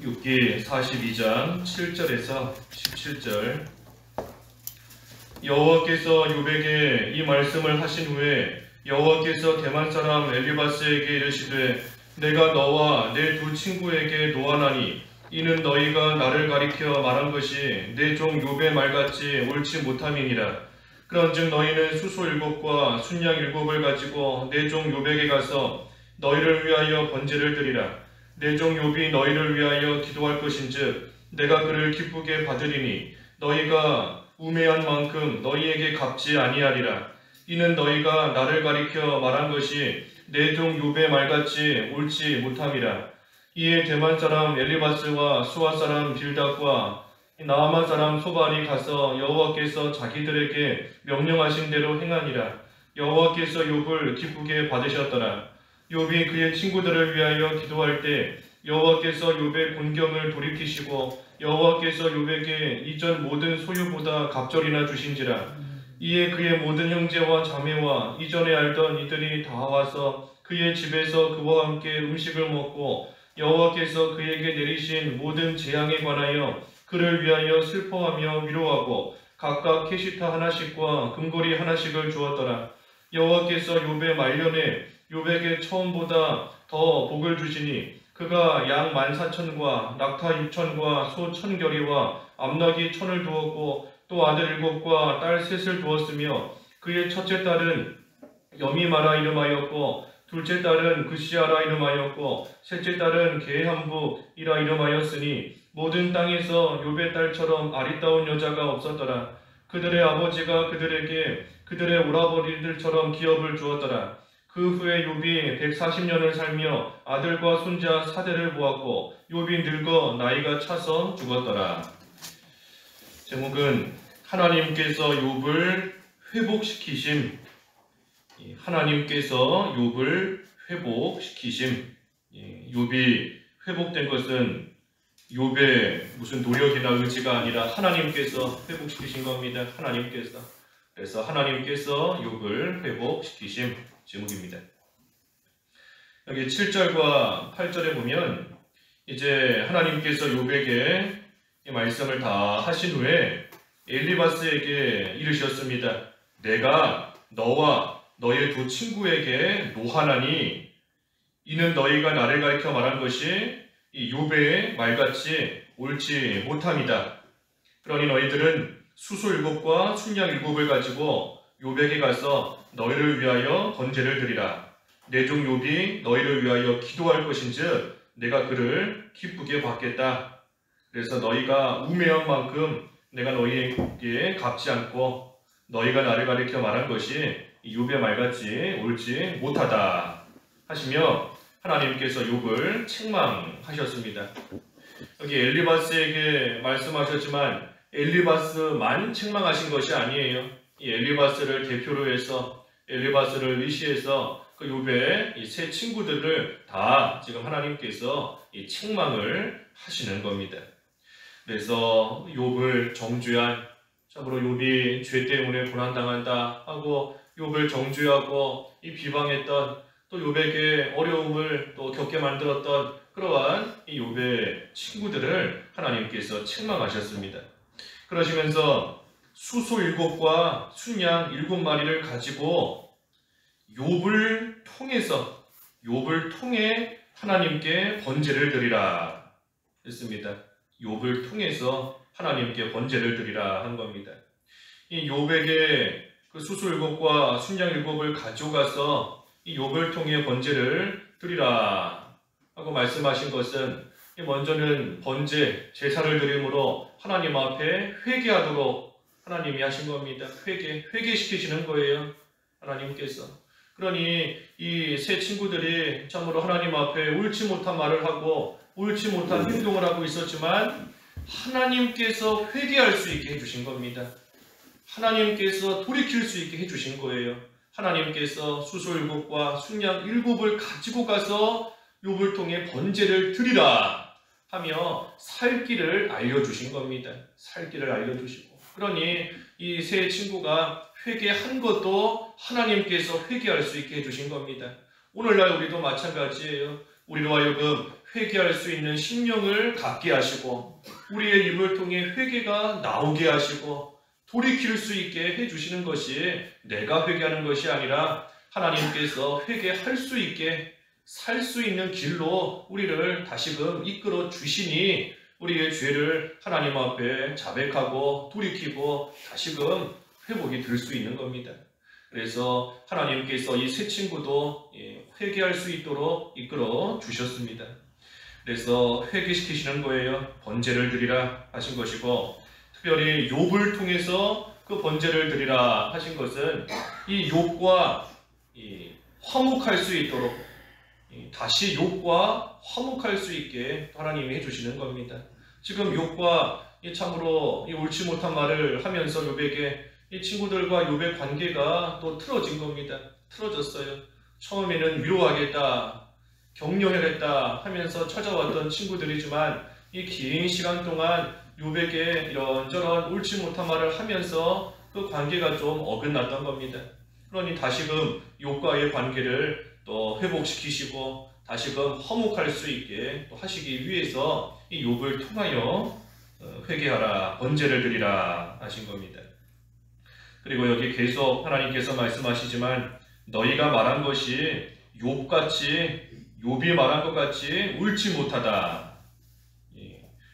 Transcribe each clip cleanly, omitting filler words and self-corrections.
욥기 42장 7절에서 17절. 여호와께서 욥에게 이 말씀을 하신 후에 여호와께서 대만 사람 엘리바스에게 이르시되 내가 너와 내 두 친구에게 노하나니 이는 너희가 나를 가리켜 말한 것이 내 종 욥의 말같이 옳지 못함이니라. 그런즉 너희는 수소 7과 순양 7을 가지고 내 종 욥에게 가서 너희를 위하여 번제를 드리라. 내 종 욥이 너희를 위하여 기도할 것인즉 내가 그를 기쁘게 받으리니 너희가 우매한 만큼 너희에게 갚지 아니하리라. 이는 너희가 나를 가리켜 말한 것이 내 종 욥의 말같이 옳지 못함이라. 이에 대만 사람 엘리바스와 수아 사람 빌닷과 나아만 사람 소발이 가서 여호와께서 자기들에게 명령하신 대로 행하니라. 여호와께서 욥을 기쁘게 받으셨더라. 욥이 그의 친구들을 위하여 기도할 때 여호와께서 욥의 곤경을 돌이키시고 여호와께서 욥에게 이전 모든 소유보다 갑절이나 주신지라. 이에 그의 모든 형제와 자매와 이전에 알던 이들이 다 와서 그의 집에서 그와 함께 음식을 먹고 여호와께서 그에게 내리신 모든 재앙에 관하여 그를 위하여 슬퍼하며 위로하고 각각 캐시타 하나씩과 금고리 하나씩을 주었더라. 여호와께서 욥의 말년에 욥에게 처음보다 더 복을 주시니 그가 양 14,000과 낙타 6,000과 소 1,000결이와 암나귀 1,000을 두었고 또 아들 7과 딸 3을 두었으며 그의 첫째 딸은 여미마라 이름하였고 둘째 딸은 그시아라 이름하였고 셋째 딸은 게함부이라 이름하였으니 모든 땅에서 욥의 딸처럼 아리따운 여자가 없었더라. 그들의 아버지가 그들에게 그들의 오라버니들처럼 기업을 주었더라. 그 후에 욥이 140년을 살며 아들과 손자 4대를 보았고 욥이 늙어 나이가 차서 죽었더라. 제목은 하나님께서 욥을 회복시키심. 하나님께서 욥을 회복시키심. 욥이 회복된 것은 욥의 무슨 노력이나 의지가 아니라 하나님께서 회복시키신 겁니다. 하나님께서. 그래서 하나님께서 욥을 회복시키심 제목입니다. 여기 7절과 8절에 보면 이제 하나님께서 욥에게 이 말씀을 다 하신 후에 엘리바스에게 이르셨습니다. 내가 너와 너의 두 친구에게 노하나니 이는 너희가 나를 가리켜 말한 것이 이 욥의 말같이 옳지 못함이다. 그러니 너희들은 수소 7과 순양 7을 가지고 욥에게 가서 너희를 위하여 번제를 드리라. 내 종 욥이 너희를 위하여 기도할 것인즉 내가 그를 기쁘게 받겠다. 그래서 너희가 우매한 만큼 내가 너희에게 갚지 않고 너희가 나를 가리켜 말한 것이 욥의 말같이 옳지 못하다 하시며 하나님께서 욥을 책망하셨습니다. 여기 엘리바스에게 말씀하셨지만 엘리바스만 책망하신 것이 아니에요. 이 엘리바스를 대표로 해서 엘리바스를 의시해서 그 욥의 이 세 친구들을 다 지금 하나님께서 이 책망을 하시는 겁니다. 그래서 욥을 정죄한, 참으로 욥이 죄 때문에 고난당한다 하고 욥을 정죄하고 이 비방했던, 또 욥에게 어려움을 또 겪게 만들었던 그러한 이 욥의 친구들을 하나님께서 책망하셨습니다. 그러시면서 수소 7과 순양 7마리를 가지고 욥을 통해 하나님께 번제를 드리라 했습니다. 욥을 통해서 하나님께 번제를 드리라 한 겁니다. 이 욥에게 그 수소 7과 순양 7을 가져가서 이 욥을 통해 번제를 드리라 하고 말씀하신 것은 먼저는 번제, 제사를 드림으로 하나님 앞에 회개하도록 하나님이 하신 겁니다. 회개시키시는 거예요. 하나님께서. 그러니 이 세 친구들이 참으로 하나님 앞에 옳지 못한 말을 하고 옳지 못한 행동을 하고 있었지만 하나님께서 회개할 수 있게 해주신 겁니다. 하나님께서 돌이킬 수 있게 해주신 거예요. 하나님께서 수소 7과 순양 7을 가지고 가서 욥을 통해 번제를 드리라 하며 살 길을 알려주신 겁니다. 살 길을 알려주시고, 그러니 이 세 친구가 회개한 것도 하나님께서 회개할 수 있게 해주신 겁니다. 오늘날 우리도 마찬가지예요. 우리로 하여금 회개할 수 있는 심령을 갖게 하시고 우리의 입을 통해 회개가 나오게 하시고 돌이킬 수 있게 해주시는 것이 내가 회개하는 것이 아니라 하나님께서 회개할 수 있게 살 수 있는 길로 우리를 다시금 이끌어 주시니 우리의 죄를 하나님 앞에 자백하고 돌이키고 다시금 회복이 될 수 있는 겁니다. 그래서 하나님께서 이 세 친구도 회개할 수 있도록 이끌어 주셨습니다. 그래서 회개시키시는 거예요. 번제를 드리라 하신 것이고, 특별히 욥을 통해서 그 번제를 드리라 하신 것은 이 욥과 화목할 수 있도록, 다시 욥과 화목할 수 있게 하나님이 해주시는 겁니다. 지금 욥과 참으로 옳지 못한 말을 하면서 욥에게 이 친구들과 욥의 관계가 또 틀어진 겁니다. 틀어졌어요. 처음에는 위로하겠다, 격려해야겠다 하면서 찾아왔던 친구들이지만 이 긴 시간 동안 욥에게 이런저런 옳지 못한 말을 하면서 그 관계가 좀 어긋났던 겁니다. 그러니 다시금 욥과의 관계를 또 회복시키시고 다시금 화목할 수 있게 또 하시기 위해서 이 욥을 통하여 회개하라, 번제를 드리라 하신 겁니다. 그리고 여기 계속 하나님께서 말씀하시지만 너희가 말한 것이 욥이 말한 것 같이 옳지 못하다.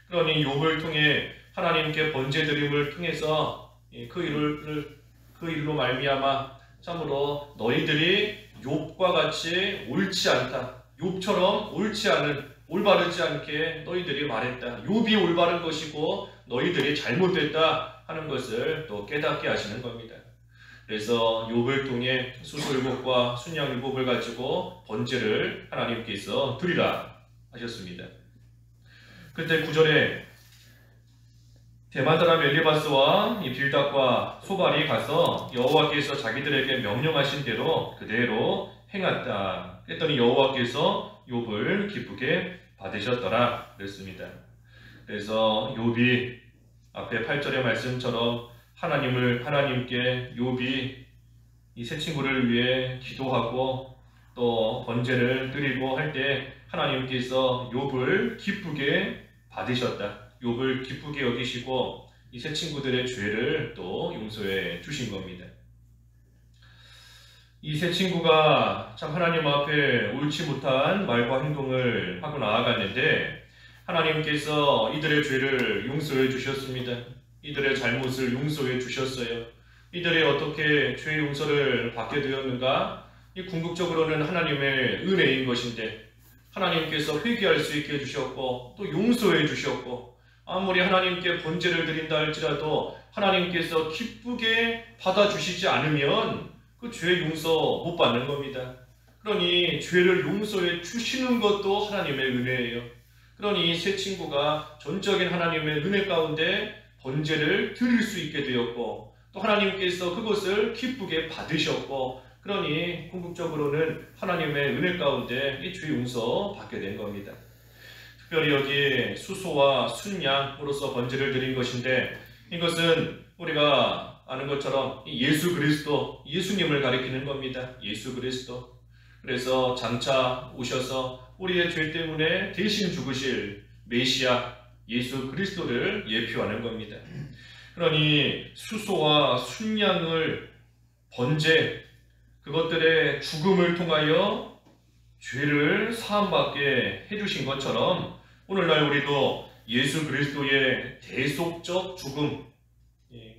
그러니 욥을 통해 하나님께 번제드림을 통해서 그 일로 말미암아 참으로 너희들이 욥과 같이 옳지 않다. 욥처럼 옳지 않은, 올바르지 않게 너희들이 말했다. 욥이 올바른 것이고 너희들이 잘못됐다 하는 것을 또 깨닫게 하시는 겁니다. 그래서 욥을 통해 수소 7과 순양 7을 가지고 번제를 하나님께서 드리라 하셨습니다. 그때 9절에 대만 사람 엘리바스와 이 빌닷과 소발이 가서 여호와께서 자기들에게 명령하신 대로 그대로 행했다. 했더니 여호와께서 욥을 기쁘게 받으셨더라 그랬습니다. 그래서 욥이 앞에 8절의 말씀처럼 하나님께 욥이 이 세 친구를 위해 기도하고 또 번제를 드리고 할 때 하나님께서 욥을 기쁘게 받으셨다. 욥을 기쁘게 여기시고 이 세 친구들의 죄를 또 용서해 주신 겁니다. 이 세 친구가 참 하나님 앞에 옳지 못한 말과 행동을 하고 나아갔는데 하나님께서 이들의 죄를 용서해 주셨습니다. 이들의 잘못을 용서해 주셨어요. 이들이 어떻게 죄 용서를 받게 되었는가? 이 궁극적으로는 하나님의 은혜인 것인데 하나님께서 회개할 수 있게 해주셨고 또 용서해 주셨고 아무리 하나님께 번제를 드린다 할지라도 하나님께서 기쁘게 받아주시지 않으면 그 죄 용서 못 받는 겁니다. 그러니 죄를 용서해 주시는 것도 하나님의 은혜예요. 그러니 이 세 친구가 전적인 하나님의 은혜 가운데 번제를 드릴 수 있게 되었고 또 하나님께서 그것을 기쁘게 받으셨고 그러니 궁극적으로는 하나님의 은혜 가운데 이 죄 용서 받게 된 겁니다. 특별히 여기 수소와 순양으로서 번제를 드린 것인데 이것은 우리가 아는 것처럼 예수 그리스도, 예수님을 가리키는 겁니다. 예수 그리스도. 그래서 장차 오셔서 우리의 죄 때문에 대신 죽으실 메시아 예수 그리스도를 예표하는 겁니다. 그러니 수소와 순양을 번제, 그것들의 죽음을 통하여 죄를 사함받게 해주신 것처럼 오늘날 우리도 예수 그리스도의 대속적 죽음,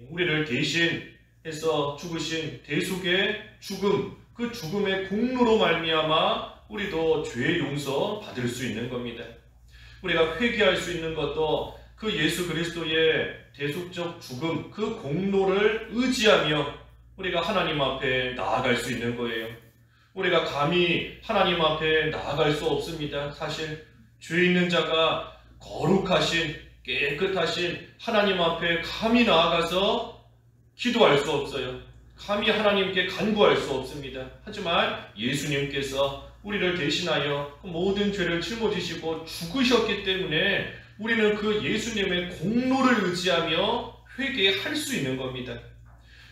우리를 대신해서 죽으신 대속의 죽음, 그 죽음의 공로로 말미암아 우리도 죄 용서 받을 수 있는 겁니다. 우리가 회개할 수 있는 것도 그 예수 그리스도의 대속적 죽음, 그 공로를 의지하며 우리가 하나님 앞에 나아갈 수 있는 거예요. 우리가 감히 하나님 앞에 나아갈 수 없습니다. 사실 죄 있는 자가 거룩하신 깨끗하신 하나님 앞에 감히 나아가서 기도할 수 없어요. 감히 하나님께 간구할 수 없습니다. 하지만 예수님께서 우리를 대신하여 모든 죄를 짊어지시고 죽으셨기 때문에 우리는 그 예수님의 공로를 의지하며 회개할 수 있는 겁니다.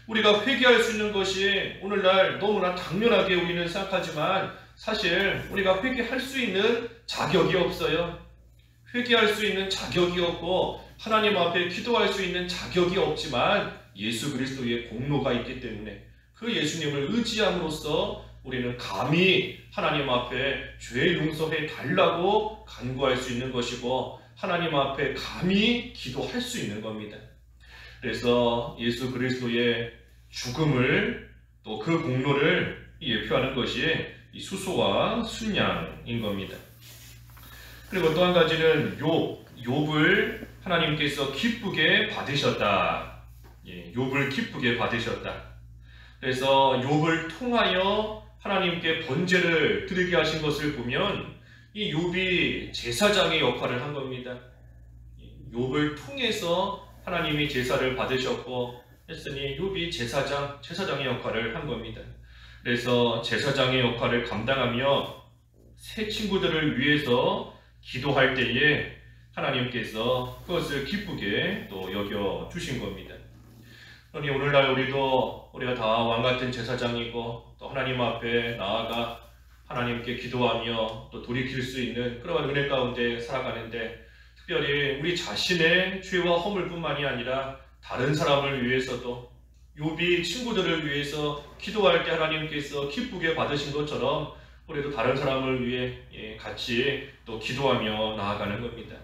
우리가 회개할 수 있는 것이 오늘날 너무나 당연하게 우리는 생각하지만 사실 우리가 회개할 수 있는 자격이 없어요. 회개할 수 있는 자격이 없고 하나님 앞에 기도할 수 있는 자격이 없지만 예수 그리스도의 공로가 있기 때문에 그 예수님을 의지함으로써 우리는 감히 하나님 앞에 죄 용서해 달라고 간구할 수 있는 것이고 하나님 앞에 감히 기도할 수 있는 겁니다. 그래서 예수 그리스도의 죽음을 또 그 공로를 예표하는 것이 이 수소와 순양인 겁니다. 그리고 또 한 가지는 욥을 하나님께서 기쁘게 받으셨다. 욥을 기쁘게 받으셨다. 그래서 욥을 통하여 하나님께 번제를 드리게 하신 것을 보면 이 욥이 제사장의 역할을 한 겁니다. 욥을 통해서 하나님이 제사를 받으셨고 했으니 욥이 제사장의 역할을 한 겁니다. 그래서 제사장의 역할을 감당하며 새 친구들을 위해서 기도할 때에 하나님께서 그것을 기쁘게 또 여겨 주신 겁니다. 그러니 오늘날 우리가 다 왕같은 제사장이고 또 하나님 앞에 나아가 하나님께 기도하며 또 돌이킬 수 있는 그러한 은혜 가운데 살아가는데 특별히 우리 자신의 죄와 허물뿐만이 아니라 다른 사람을 위해서도 욥이 친구들을 위해서 기도할 때 하나님께서 기쁘게 받으신 것처럼 우리도 다른 사람을 위해 같이 또 기도하며 나아가는 겁니다.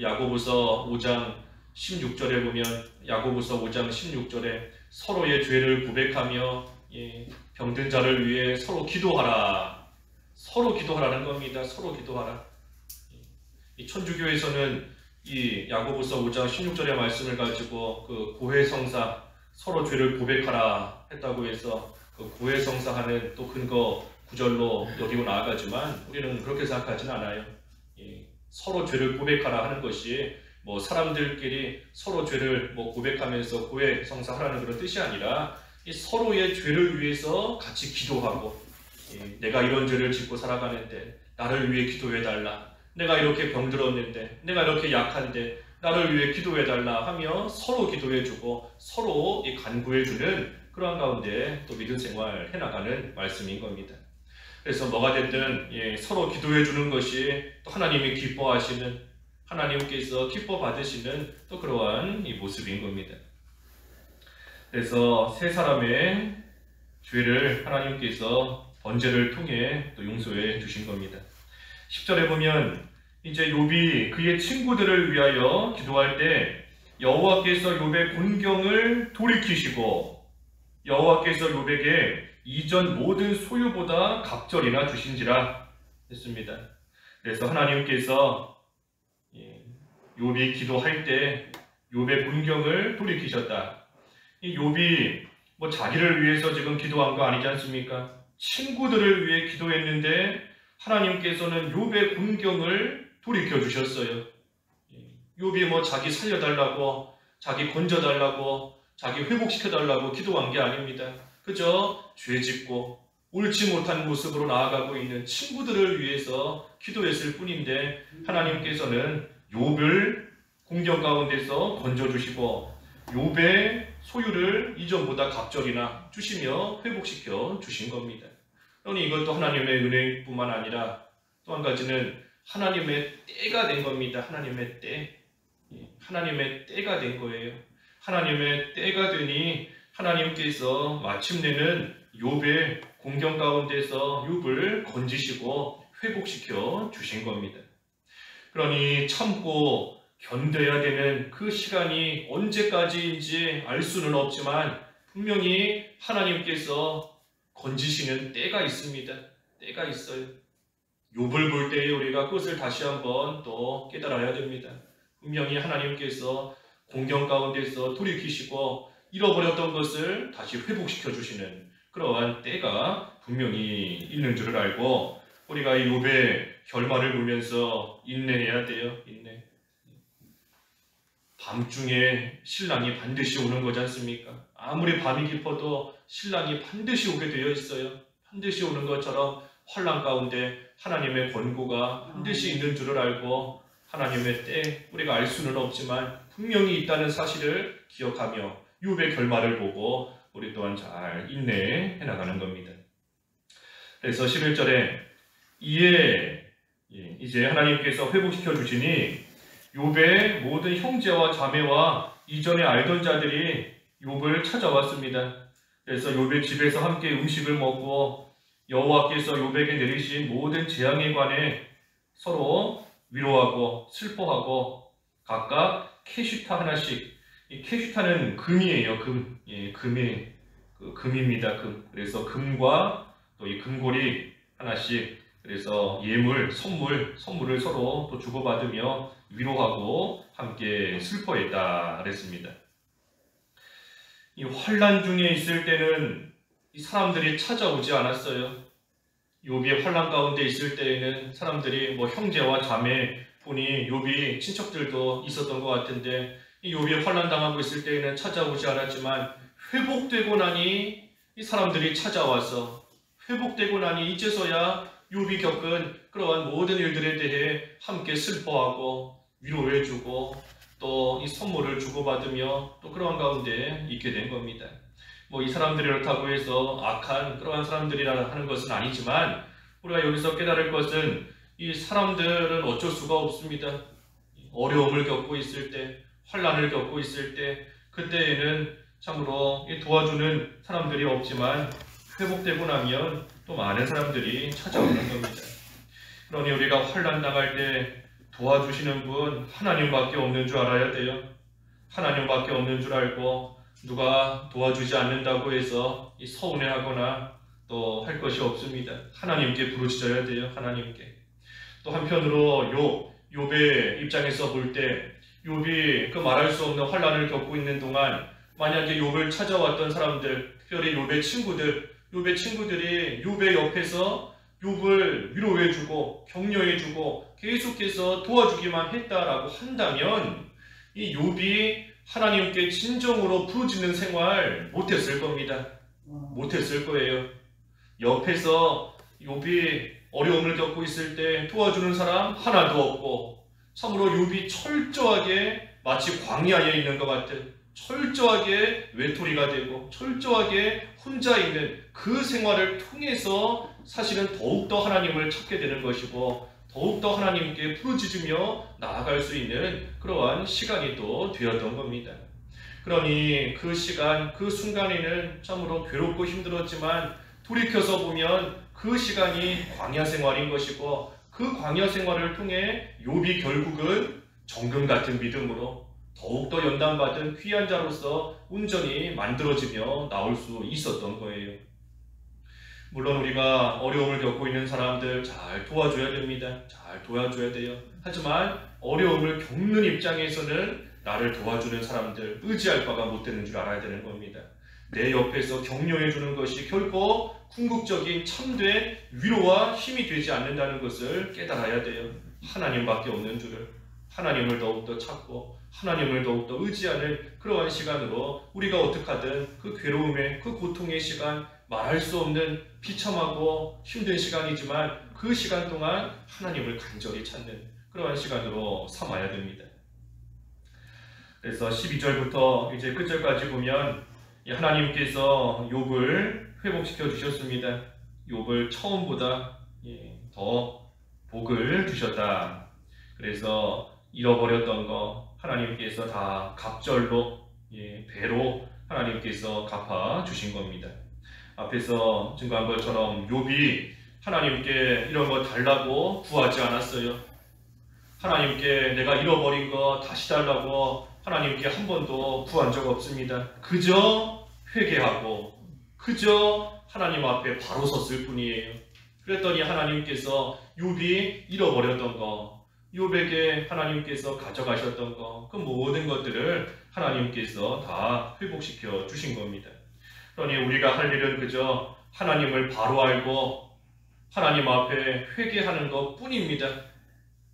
야고보서 5장 16절에 보면 야고보서 5장 16절에 서로의 죄를 고백하며 병든 자를 위해 서로 기도하라. 서로 기도하라는 겁니다. 서로 기도하라. 이 천주교에서는 이 야고보서 5장 16절의 말씀을 가지고 그 고해성사 서로 죄를 고백하라 했다고 해서 그 고해성사하는 또 근거 구절로 여기고 나아가지만 우리는 그렇게 생각하지는 않아요. 서로 죄를 고백하라 하는 것이 뭐 사람들끼리 서로 죄를 고백하면서 고해성사하라는 그런 뜻이 아니라 이 서로의 죄를 위해서 같이 기도하고 내가 이런 죄를 짓고 살아가는데 나를 위해 기도해달라. 내가 이렇게 병들었는데 내가 이렇게 약한데 나를 위해 기도해달라 하며 서로 기도해주고 서로 간구해주는 그러한 가운데 또 믿음 생활 해나가는 말씀인 겁니다. 그래서 뭐가 됐든 서로 기도해주는 것이 또 하나님이 기뻐하시는 하나님께서 기뻐 받으시는 또 그러한 이 모습인 겁니다. 그래서 세 사람의 죄를 하나님께서 번제를 통해 또 용서해 주신 겁니다. 10절에 보면 이제 욥이 그의 친구들을 위하여 기도할 때 여호와께서 욥의 곤경을 돌이키시고 여호와께서 욥에게 이전 모든 소유보다 갑절이나 주신지라 했습니다. 그래서 하나님께서 욥이 기도할 때 욥의 곤경을 돌이키셨다. 이 욥이 자기를 위해서 지금 기도한 거 아니지 않습니까? 친구들을 위해 기도했는데 하나님께서는 욥의 곤경을 돌이켜 주셨어요. 욥이 자기 살려달라고, 자기 건져달라고, 자기 회복시켜달라고 기도한 게 아닙니다. 그저 죄짓고 옳지 못한 모습으로 나아가고 있는 친구들을 위해서 기도했을 뿐인데 하나님께서는 욥을 공경 가운데서 건져주시고 욥의 소유를 이전보다 갑절이나 주시며 회복시켜 주신 겁니다. 그러니 이것도 하나님의 은혜뿐만 아니라 또 한 가지는 하나님의 때가 된 겁니다. 하나님의 때. 하나님의 때가 된 거예요. 하나님의 때가 되니 하나님께서 마침내는 욥의 공경 가운데서 욥을 건지시고 회복시켜 주신 겁니다. 그러니 참고 견뎌야 되는 그 시간이 언제까지인지 알 수는 없지만 분명히 하나님께서 건지시는 때가 있습니다. 때가 있어요. 욥을 볼 때에 우리가 그것을 다시 한번 또 깨달아야 됩니다. 분명히 하나님께서 공경 가운데서 돌이키시고 잃어버렸던 것을 다시 회복시켜 주시는 그러한 때가 분명히 있는 줄을 알고 우리가 이 욥의 결말을 보면서 인내해야 돼요. 인내. 밤중에 신랑이 반드시 오는 거지 않습니까? 아무리 밤이 깊어도 신랑이 반드시 오게 되어 있어요. 반드시 오는 것처럼 환난 가운데 하나님의 권고가 반드시 있는 줄을 알고 하나님의 때 우리가 알 수는 없지만 분명히 있다는 사실을 기억하며 욥의 결말을 보고 우리 또한 잘 인내해 나가는 겁니다. 그래서 11절에 이에 이제 하나님께서 회복시켜 주시니 욥의 모든 형제와 자매와 이전에 알던 자들이 욥을 찾아왔습니다. 그래서 욥의 집에서 함께 음식을 먹고 여호와께서 욥에게 내리신 모든 재앙에 관해 서로 위로하고 슬퍼하고 각각 캐시타 하나씩, 이 캐시타는 금이에요. 금, 금입니다. 금. 그래서 금과 또 이 금고리 하나씩, 그래서 예물, 선물을 서로 또 주고받으며 위로하고 함께 슬퍼했다 그랬습니다. 이 환난 중에 있을 때는 이 사람들이 찾아오지 않았어요. 욥이 환난 가운데 있을 때에는 사람들이 뭐 형제와 자매, 보니 욥이 친척들도 있었던 것 같은데 이 욥이 환난 당하고 있을 때에는 찾아오지 않았지만 회복되고 나니 이 사람들이 찾아와서 회복되고 나니 이제서야 욥이 겪은 그러한 모든 일들에 대해 함께 슬퍼하고 위로해주고 또 이 선물을 주고받으며 또 그러한 가운데 있게 된 겁니다. 뭐 이 사람들이 그렇다고 해서 악한 그러한 사람들이라 하는 것은 아니지만 우리가 여기서 깨달을 것은 이 사람들은 어쩔 수가 없습니다. 어려움을 겪고 있을 때, 환난을 겪고 있을 때, 그때에는 참으로 도와주는 사람들이 없지만 회복되고 나면 또 많은 사람들이 찾아오는 겁니다. 그러니 우리가 환난 당할 때 도와주시는 분 하나님밖에 없는 줄 알아야 돼요. 하나님밖에 없는 줄 알고 누가 도와주지 않는다고 해서 서운해하거나 또 할 것이 없습니다. 하나님께 부르짖어야 돼요. 하나님께. 또 한편으로 욥의 입장에서 볼 때 욥이 그 말할 수 없는 환난을 겪고 있는 동안 만약에 욥을 찾아왔던 사람들, 특별히 욥의 친구들이 욥의 옆에서 욥을 위로해주고 격려해주고 계속해서 도와주기만 했다라고 한다면 이 욥이 하나님께 진정으로 부르짖는 생활 못했을 겁니다. 못했을 거예요. 옆에서 욥이 어려움을 겪고 있을 때 도와주는 사람 하나도 없고 참으로 욥이 철저하게 마치 광야에 있는 것 같은 철저하게 외톨이가 되고 철저하게 혼자 있는 그 생활을 통해서 사실은 더욱더 하나님을 찾게 되는 것이고 더욱더 하나님께 부르짖으며 나아갈 수 있는 그러한 시간이 또 되었던 겁니다. 그러니 그 시간, 그 순간에는 참으로 괴롭고 힘들었지만 돌이켜서 보면 그 시간이 광야 생활인 것이고 그 광야 생활을 통해 욥이 결국은 정금 같은 믿음으로 더욱더 연단받은 귀한 자로서 온전히 만들어지며 나올 수 있었던 거예요. 물론 우리가 어려움을 겪고 있는 사람들 잘 도와줘야 됩니다. 잘 도와줘야 돼요. 하지만 어려움을 겪는 입장에서는 나를 도와주는 사람들 의지할 바가 못 되는 줄 알아야 되는 겁니다. 내 옆에서 격려해 주는 것이 결코 궁극적인 참된 위로와 힘이 되지 않는다는 것을 깨달아야 돼요. 하나님밖에 없는 줄을, 하나님을 더욱더 찾고 하나님을 더욱더 의지하는 그러한 시간으로 우리가 어떻게 하든 그 괴로움의 그 고통의 시간, 말할 수 없는 비참하고 힘든 시간이지만 그 시간 동안 하나님을 간절히 찾는 그러한 시간으로 삼아야 됩니다. 그래서 12절부터 이제 끝절까지 보면 하나님께서 욥을 회복시켜 주셨습니다. 욥을 처음보다 더 복을 주셨다. 그래서 잃어버렸던 거 하나님께서 다 갑절로 배로 하나님께서 갚아 주신 겁니다. 앞에서 증거한 것처럼 욥이 하나님께 이런 거 달라고 구하지 않았어요. 하나님께 내가 잃어버린 거 다시 달라고 하나님께 한 번도 구한 적 없습니다. 그저 회개하고 그저 하나님 앞에 바로 섰을 뿐이에요. 그랬더니 하나님께서 욥이 잃어버렸던 거, 욥에게 하나님께서 가져가셨던 거, 그 모든 것들을 하나님께서 다 회복시켜 주신 겁니다. 그러니 우리가 할 일은 그저 하나님을 바로 알고 하나님 앞에 회개하는 것 뿐입니다.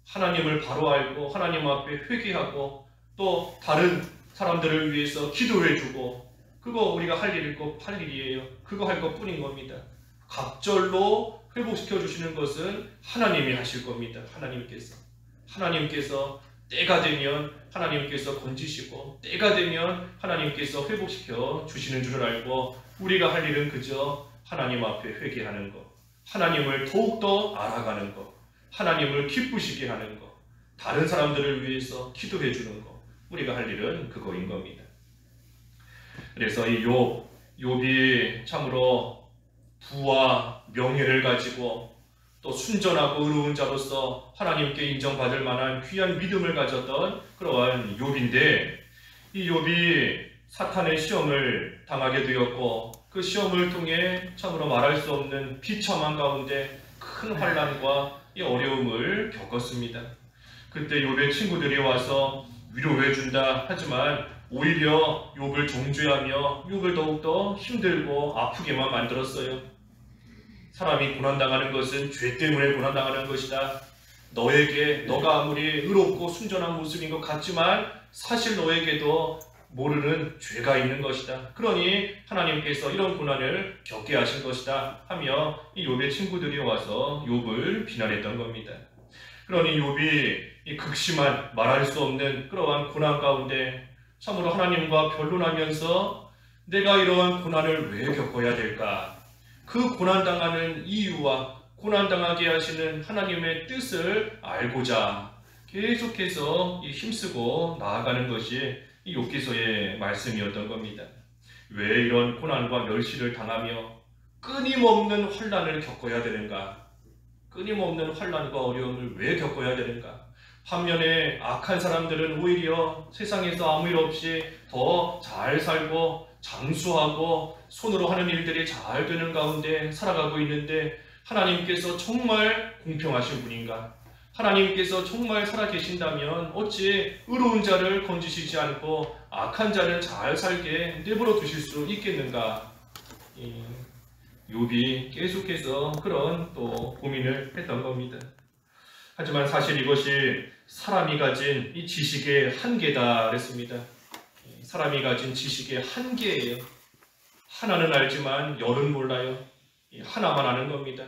하나님을 바로 알고 하나님 앞에 회개하고 또 다른 사람들을 위해서 기도해주고 그거 우리가 할 일이에요. 그거 할 것 뿐인 겁니다. 갑절로 회복시켜 주시는 것은 하나님이 하실 겁니다. 하나님께서 때가 되면 하나님께서 건지시고 때가 되면 하나님께서 회복시켜 주시는 줄을 알고 우리가 할 일은 그저 하나님 앞에 회개하는 것, 하나님을 더욱더 알아가는 것, 하나님을 기쁘시게 하는 것, 다른 사람들을 위해서 기도해 주는 것, 우리가 할 일은 그거인 겁니다. 그래서 이 욥이 참으로 부와 명예를 가지고 또 순전하고 의로운 자로서 하나님께 인정받을 만한 귀한 믿음을 가졌던 그러한 욥인데, 이 욥이 사탄의 시험을 당하게 되었고 그 시험을 통해 참으로 말할 수 없는 비참한 가운데 큰 환난과 이 어려움을 겪었습니다. 그때 욥의 친구들이 와서 위로해 준다 하지만 오히려 욥을 정죄하며 욥을 더욱더 힘들고 아프게만 만들었어요. 사람이 고난당하는 것은 죄 때문에 고난당하는 것이다. 너가 아무리 의롭고 순전한 모습인 것 같지만 사실 너에게도 모르는 죄가 있는 것이다. 그러니 하나님께서 이런 고난을 겪게 하신 것이다 하며 이 욥의 친구들이 와서 욥을 비난했던 겁니다. 그러니 욥이 이 극심한 말할 수 없는 그러한 고난 가운데 참으로 하나님과 변론하면서 내가 이러한 고난을 왜 겪어야 될까? 그 고난당하는 이유와 고난당하게 하시는 하나님의 뜻을 알고자 계속해서 힘쓰고 나아가는 것이 이 욥기서의 말씀이었던 겁니다. 왜 이런 고난과 멸시를 당하며 끊임없는 환난을 겪어야 되는가? 끊임없는 환난과 어려움을 왜 겪어야 되는가? 반면에 악한 사람들은 오히려 세상에서 아무 일 없이 더 잘 살고 장수하고 손으로 하는 일들이 잘 되는 가운데 살아가고 있는데, 하나님께서 정말 공평하신 분인가? 하나님께서 정말 살아계신다면 어찌 의로운 자를 건지시지 않고 악한 자를 잘 살게 내버려 두실 수 있겠는가? 욥이 계속해서 그런 또 고민을 했던 겁니다. 하지만 사실 이것이 사람이 가진 이 지식의 한계다 그랬습니다. 사람이 가진 지식의 한계예요. 하나는 알지만 열은 몰라요. 하나만 아는 겁니다.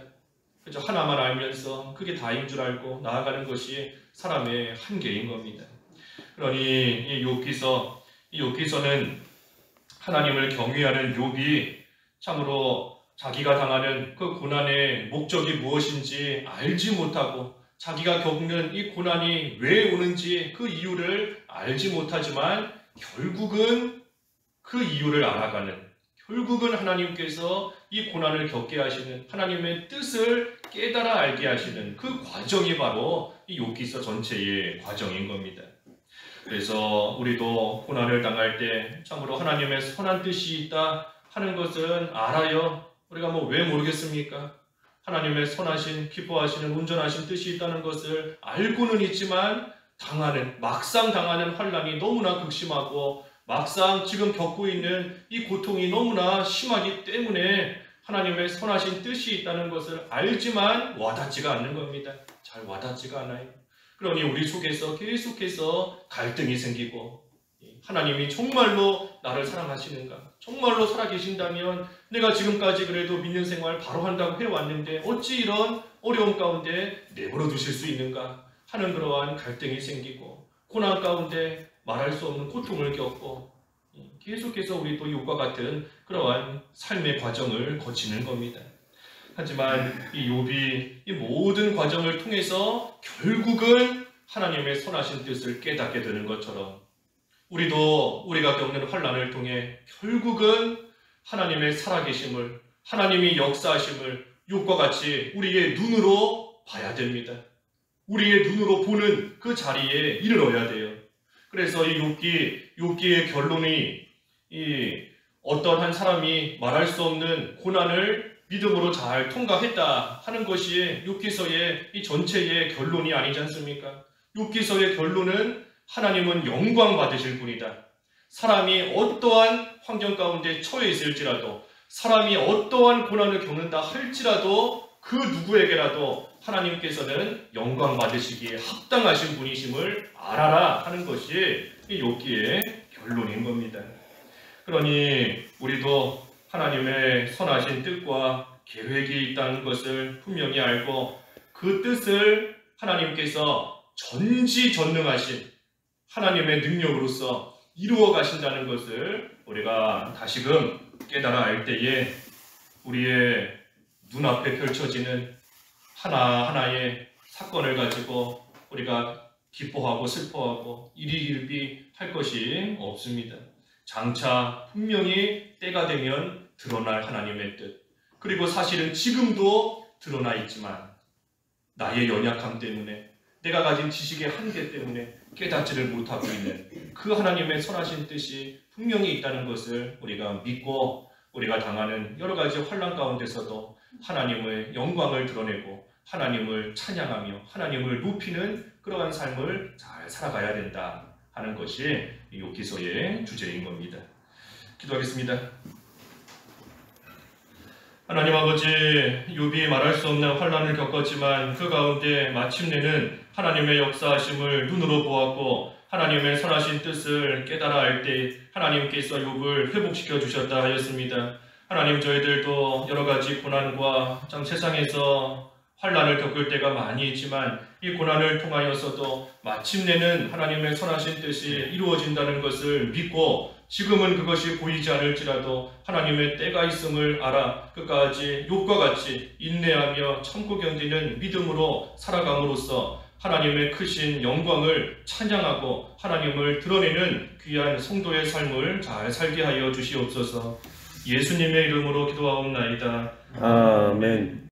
그저 하나만 알면서 그게 다인 줄 알고 나아가는 것이 사람의 한계인 겁니다. 그러니 이 욥기서는 하나님을 경외하는 욥이 참으로 자기가 당하는 그 고난의 목적이 무엇인지 알지 못하고 자기가 겪는 이 고난이 왜 오는지 그 이유를 알지 못하지만 결국은 그 이유를 알아가는, 결국은 하나님께서 이 고난을 겪게 하시는 하나님의 뜻을 깨달아 알게 하시는 그 과정이 바로 이 욥기서 전체의 과정인 겁니다. 그래서 우리도 고난을 당할 때 참으로 하나님의 선한 뜻이 있다 하는 것은 알아요. 우리가 왜 모르겠습니까? 하나님의 선하신, 기뻐하시는, 온전하신 뜻이 있다는 것을 알고는 있지만 막상 당하는 환난이 너무나 극심하고 막상 지금 겪고 있는 이 고통이 너무나 심하기 때문에 하나님의 선하신 뜻이 있다는 것을 알지만 와닿지가 않는 겁니다. 잘 와닿지가 않아요. 그러니 우리 속에서 계속해서 갈등이 생기고, 하나님이 정말로 나를 사랑하시는가? 정말로 살아계신다면 내가 지금까지 그래도 믿는 생활 바로 한다고 해왔는데 어찌 이런 어려움 가운데 내버려 두실 수 있는가 하는 그러한 갈등이 생기고, 고난 가운데 말할 수 없는 고통을 겪고 계속해서 우리 또 욥과 같은 그러한 삶의 과정을 거치는 겁니다. 하지만 이 욥이 이 모든 과정을 통해서 결국은 하나님의 선하신 뜻을 깨닫게 되는 것처럼 우리도 우리가 겪는 환난을 통해 결국은 하나님의 살아계심을, 하나님이 역사하심을 욥과 같이 우리의 눈으로 봐야 됩니다. 우리의 눈으로 보는 그 자리에 이르러야 돼요. 그래서 이 욥기의 결론이 어떤 한 사람이 말할 수 없는 고난을 믿음으로 잘 통과했다 하는 것이 욥기서의 이 전체의 결론이 아니지 않습니까? 욥기서의 결론은 하나님은 영광 받으실 분이다. 사람이 어떠한 환경 가운데 처해 있을지라도, 사람이 어떠한 고난을 겪는다 할지라도 그 누구에게라도 하나님께서는 영광 받으시기에 합당하신 분이심을 알아라 하는 것이 이 욥기의 결론인 겁니다. 그러니 우리도 하나님의 선하신 뜻과 계획이 있다는 것을 분명히 알고 그 뜻을 하나님께서 전지전능하신 하나님의 능력으로서 이루어 가신다는 것을 우리가 다시금 깨달아 알 때에 우리의 눈앞에 펼쳐지는 하나하나의 사건을 가지고 우리가 기뻐하고 슬퍼하고 이리일비 할 것이 없습니다. 장차 분명히 때가 되면 드러날 하나님의 뜻, 그리고 사실은 지금도 드러나 있지만 나의 연약함 때문에, 내가 가진 지식의 한계 때문에 깨닫지를 못하고 있는 그 하나님의 선하신 뜻이 분명히 있다는 것을 우리가 믿고, 우리가 당하는 여러 가지 환난 가운데서도 하나님의 영광을 드러내고 하나님을 찬양하며 하나님을 높이는 그러한 삶을 잘 살아가야 된다 하는 것이 욥기서의 주제인 겁니다. 기도하겠습니다. 하나님 아버지, 욥이 말할 수 없는 환난을 겪었지만 그 가운데 마침내는 하나님의 역사하심을 눈으로 보았고 하나님의 선하신 뜻을 깨달아 알 때 하나님께서 욥을 회복시켜 주셨다 하였습니다. 하나님, 저희들도 여러 가지 고난과 참 세상에서 환난을 겪을 때가 많이 있지만 이 고난을 통하여서도 마침내는 하나님의 선하신 뜻이 이루어진다는 것을 믿고, 지금은 그것이 보이지 않을지라도 하나님의 때가 있음을 알아 끝까지 욥과 같이 인내하며 참고 견디는 믿음으로 살아감으로써 하나님의 크신 영광을 찬양하고 하나님을 드러내는 귀한 성도의 삶을 잘 살게 하여 주시옵소서. 예수님의 이름으로 기도하옵나이다. 아멘.